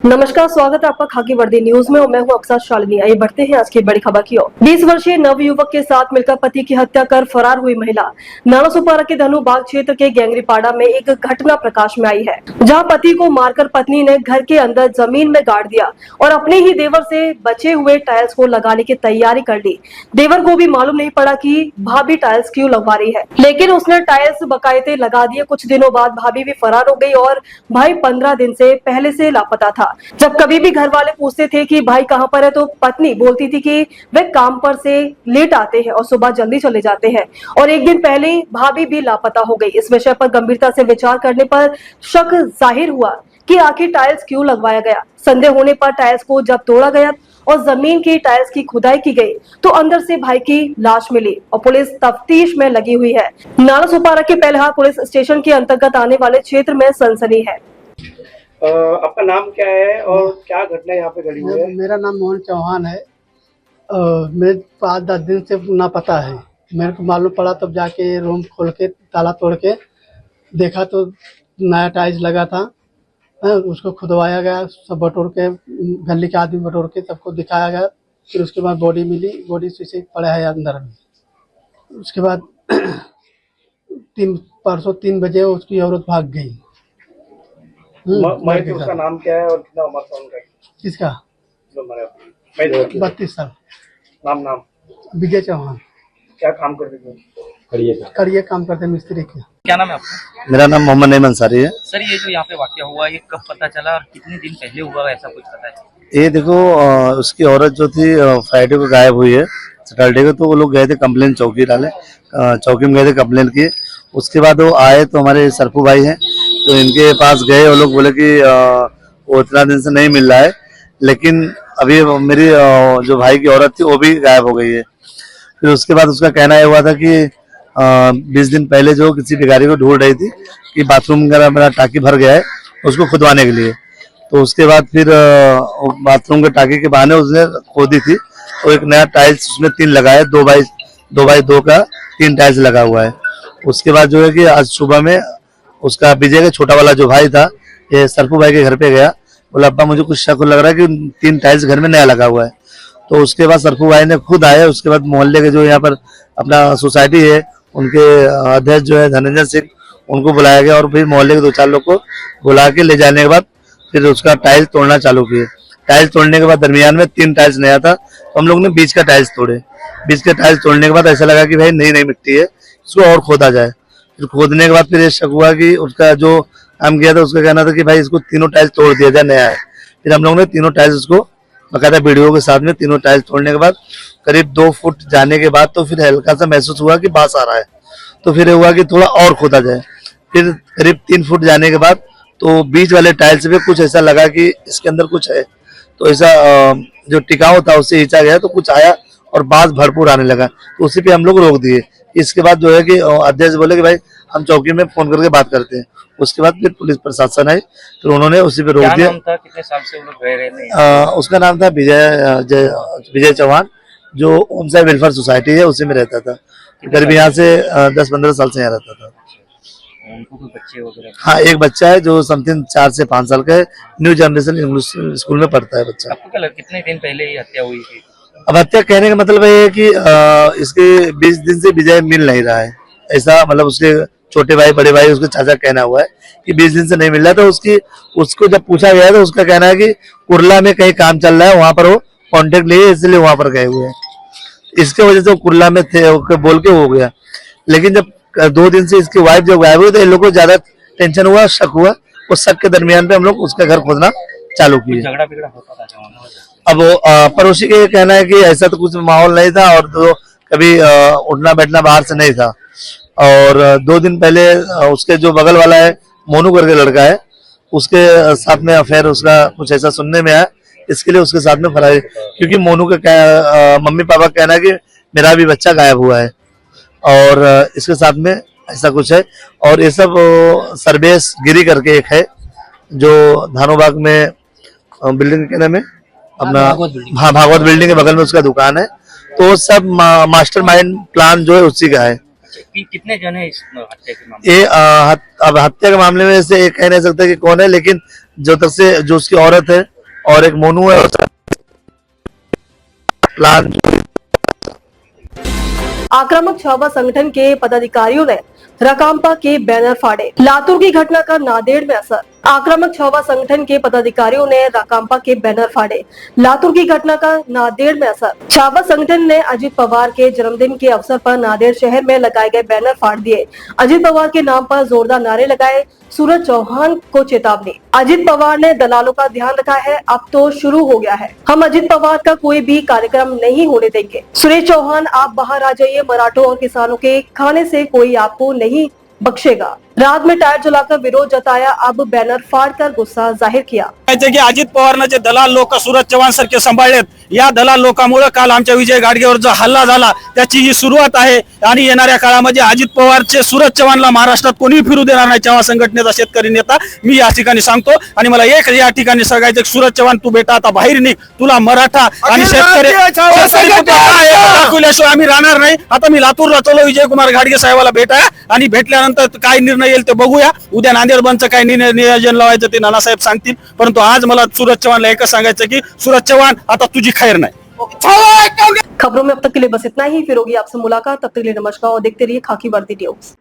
नमस्कार, स्वागत है आपका खाकी वर्दी न्यूज में और मैं हूं अफसर शालिनी। आइए बढ़ते हैं आज की बड़ी खबर की ओर। 20 वर्षीय नव युवक के साथ मिलकर पति की हत्या कर फरार हुई महिला। नालासोपारा के धनुबाग क्षेत्र के गैंगरीपाड़ा में एक घटना प्रकाश में आई है, जहां पति को मारकर पत्नी ने घर के अंदर जमीन में गाड़ दिया और अपने ही देवर से बचे हुए टाइल्स को लगाने की तैयारी कर ली। देवर को भी मालूम नहीं पड़ा कि भाभी टाइल्स क्यों लगवा रही है, लेकिन उसने टाइल्स बकायदे लगा दिए। कुछ दिनों बाद भाभी भी फरार हो गई और भाई 15 दिन से पहले से लापता था। जब कभी भी घर वाले पूछते थे कि भाई कहां पर है, तो पत्नी बोलती थी कि वे काम पर से लेट आते हैं और सुबह जल्दी चले जाते हैं। और एक दिन पहले भाभी भी लापता हो गई। इस विषय पर गंभीरता से विचार करने पर शक जाहिर हुआ कि आखिर टाइल्स क्यों लगवाया गया। संदेह होने पर टाइल्स को जब तोड़ा गया और जमीन की टाइल्स की खुदाई की गई तो अंदर से भाई की लाश मिली और पुलिस तफ्तीश में लगी हुई है। नालासोपारा के पहलहार पुलिस स्टेशन के अंतर्गत आने वाले क्षेत्र में सनसनी है। आपका नाम क्या है और क्या घटना यहाँ पे घटी हुई है? मेरा नाम मोहन चौहान है। मैं 5-10 दिन से ना पता है। मेरे को मालूम पड़ा तब जाके रूम खोल के ताला तोड़ के देखा तो नया टाइल्स लगा था। उसको खुदवाया गया, सब बटोर के गली के आदमी बटोर के सबको दिखाया गया। फिर उसके बाद बॉडी मिली, बॉडी शीशे पड़ा है अंदर में। उसके बाद परसों 3 बजे उसकी औरत भाग गई। उसका नाम क्या है और कितना उम्र था उनका? किसका? 32 साल। नाम विजय चौहान। क्या काम करते थे? कड़िए काम करते मिस्त्री के। क्या नाम है आपका? मेरा नाम मोहम्मद नईम अंसारी है। सर, ये जो यहाँ पे वाकया हुआ ये कब पता चला और कितने दिन पहले हुआ, ऐसा कुछ पता है? ये देखो, उसकी औरत जो थी फ्राइडे को गायब हुई है, सैटरडे को। तो वो लोग गए थे कंप्लेन चौकी डाले, चौकी में गए थे कंप्लेन किए। उसके बाद वो आए तो हमारे सरफू भाई हैं, तो इनके पास गए। वो लोग बोले कि वो इतना दिन से नहीं मिल रहा है, लेकिन अभी मेरी जो भाई की औरत थी वो भी गायब हो गई है। फिर उसके बाद उसका कहना ये हुआ था कि 20 दिन पहले जो किसी भिखारी को ढूंढ रही थी कि बाथरूम का मेरा टाकी भर गया है उसको खुदवाने के लिए। तो उसके बाद फिर बाथरूम के टाकी के बहाने उसने खोदी थी तो एक नया टाइल्स उसमें 3 लगाया, 2x2 का 3 टाइल्स लगा हुआ है। उसके बाद जो है कि आज सुबह में उसका विजय का छोटा वाला जो भाई था, ये सरफू भाई के घर पे गया। बोला अब्बा मुझे कुछ शक लग रहा है कि 3 टाइल्स घर में नया लगा हुआ है। तो उसके बाद सरफू भाई ने खुद आया। उसके बाद मोहल्ले के जो यहाँ पर अपना सोसाइटी है उनके अध्यक्ष जो है धनंजय सिंह, उनको बुलाया गया और फिर मोहल्ले के 2-4 लोग को बुला के ले जाने के बाद फिर उसका टाइल्स तोड़ना चालू किए। टाइल्स तोड़ने के बाद दरमियान में 3 टाइल्स नया था, तो हम लोग ने बीच का टाइल्स तोड़े। बीच के टाइल्स तोड़ने के बाद ऐसा लगा कि भाई नई मिट्टी है, इसको और खोदा जाए। फिर खोदने के बाद फिर ये शक हुआ कि उसका जो काम किया था उसका कहना था कि भाई इसको तीनों टाइल्स तोड़ दिया जाए, नया है। फिर हम लोग ने तीनों टाइल्स उसको बकायदा वीडियो के साथ में तीनों टाइल्स तोड़ने के बाद करीब 2 फुट जाने के बाद तो फिर हल्का सा महसूस हुआ कि बांस आ रहा है। तो फिर हुआ कि थोड़ा और खोदा जाए। फिर करीब 3 फुट जाने के बाद तो बीच वाले टाइल्स पे कुछ ऐसा लगा कि इसके अंदर कुछ है। तो ऐसा जो टिकाऊ था उससे खींचा गया तो कुछ आया और बांस भरपूर आने लगा, तो उसी पे हम लोग रोक दिए। इसके बाद जो है कि अध्यक्ष बोले कि भाई हम चौकी में फोन करके बात करते हैं। उसके बाद फिर पुलिस प्रशासन आई, फिर उन्होंने उसी पे रोक दिया। क्या नाम था? कितने साल से वो लोग रह रहे थे? उसका नाम था विजय चौहान, जो उनसे वेलफेयर सोसाइटी है उसी में रहता था। करीब यहाँ से 10-15 साल से यहाँ रहता था। उनको कोई बच्चे वगैरह? हाँ, एक बच्चा है जो समथिंग 4 से 5 साल का है, न्यू जनरेशन इंग्लिश स्कूल में पढ़ता है बच्चा। आपको क्या लगता है कितने दिन पहले ये हत्या हुई थी? अब हत्या कहने का मतलब ये है कि इसके 20 दिन से विजय मिल नहीं रहा है। ऐसा मतलब उसके छोटे भाई, बड़े भाई, उसके चाचा कहना हुआ है कि 20 दिन से नहीं मिल रहा। तो उसको जब पूछा गया तो उसका कहना है कि कुर्ला में कहीं काम चल रहा है, वहां पर वो कॉन्टेक्ट लिए इसलिए वहां पर गए हुए हैं। इसके वजह से वो कुर्ला में थे बोल के हो गया। लेकिन जब 2 दिन से इसकी वाइफ जब गायब हुई तो इन लोगों को ज्यादा टेंशन हुआ, शक हुआ। उस शक के दरमियान पे हम लोग उसका घर खोदना चालू किए। झगड़ा बिगड़ा होता था जमाना? अब वो पड़ोसी के कहना है कि ऐसा तो कुछ माहौल नहीं था और तो कभी उठना बैठना बाहर से नहीं था। और 2 दिन पहले उसके जो बगल वाला है मोनू करके लड़का है, उसके साथ में अफेयर उसका कुछ ऐसा सुनने में आया, इसके लिए उसके साथ में फरारी। क्योंकि मोनू का मम्मी पापा का कहना है कि मेरा भी बच्चा गायब हुआ है और इसके साथ में ऐसा कुछ है। और ये सब सर्वेश गिरी करके एक है जो धानोबाग में बिल्डिंग के नाम है अपना, हाँ भागवत बिल्डिंग के बगल में उसका दुकान है। तो सब मास्टरमाइंड प्लान जो है उसी का है। कितने जन है इस हत्या के मामले? ये अब हत्या के मामले में से एक कह नहीं सकता कि कौन है, लेकिन जो तक से जो उसकी औरत है और एक मोनू है प्लान। आक्रामक छावा संगठन के पदाधिकारियों ने राकांपा के बैनर फाड़े। लातूर की घटना का नांदेड़ में असर। आक्रामक छावा संगठन के पदाधिकारियों ने राकांपा के बैनर फाड़े। लातूर की घटना का नांदेड़ में असर। छावा संगठन ने अजित पवार के जन्मदिन के अवसर पर नांदेड़ शहर में लगाए गए बैनर फाड़ दिए। अजित पवार के नाम पर जोरदार नारे लगाए। सूरज चौहान को चेतावनी। अजित पवार ने दलालों का ध्यान रखा है, अब तो शुरू हो गया है, हम अजित पवार का कोई भी कार्यक्रम नहीं होने देंगे। सुरेश चौहान, आप बाहर आ जाइए, मराठों और किसानों के खाने से कोई आपको नहीं बख्शेगा। रात में टायर जलाकर विरोध जताया, अब बैनर फाड़कर गुस्सा जाहिर किया। की अजित पवारनं जे दलाल लोक सूरज चव्हाण सारखे सांभाळलेत, या दलाल लोकांमुळे काल आमच्या विजय गाडगेवर जो हल्ला झाला त्याची ही सुरुवात आहे आणि येणाऱ्या काळामध्ये अजित पवारचे सूरज चव्हाणला महाराष्ट्रात कोणी फिरू देणार नाही। चव्हाण संघटनेचा शेतकरी नेता मी या ठिकाणी सांगतो आणि मला एक या ठिकाणी सांगायचं, सूरज चव्हाण तू बेटा आता बाहेर निघ, तुला मराठा आणि शेतकरी दाखवल्याशिवाय आम्ही राहणार नाही। आता मी लातूरला चलो विजयकुमार घाडगे साहेबाला भेटाया आणि भेटल्यानंतर काय निर्णय येईल ते बघूया। उद्या नांदेड बंदचं काय नियोजन लावायचं ते नानासाहेब सांगतील, परंतु आज मला सूरज चव्हाणला एकच सांगायचं की सूरज चव्हाण आता तुझी खैर नाही। खबरों में अब तक के लिए बस इतना ही, फिर होगी आपसे मुलाकात, तब तक के लिए नमस्कार और देखते रहिए खाकी वर्दी न्यूज।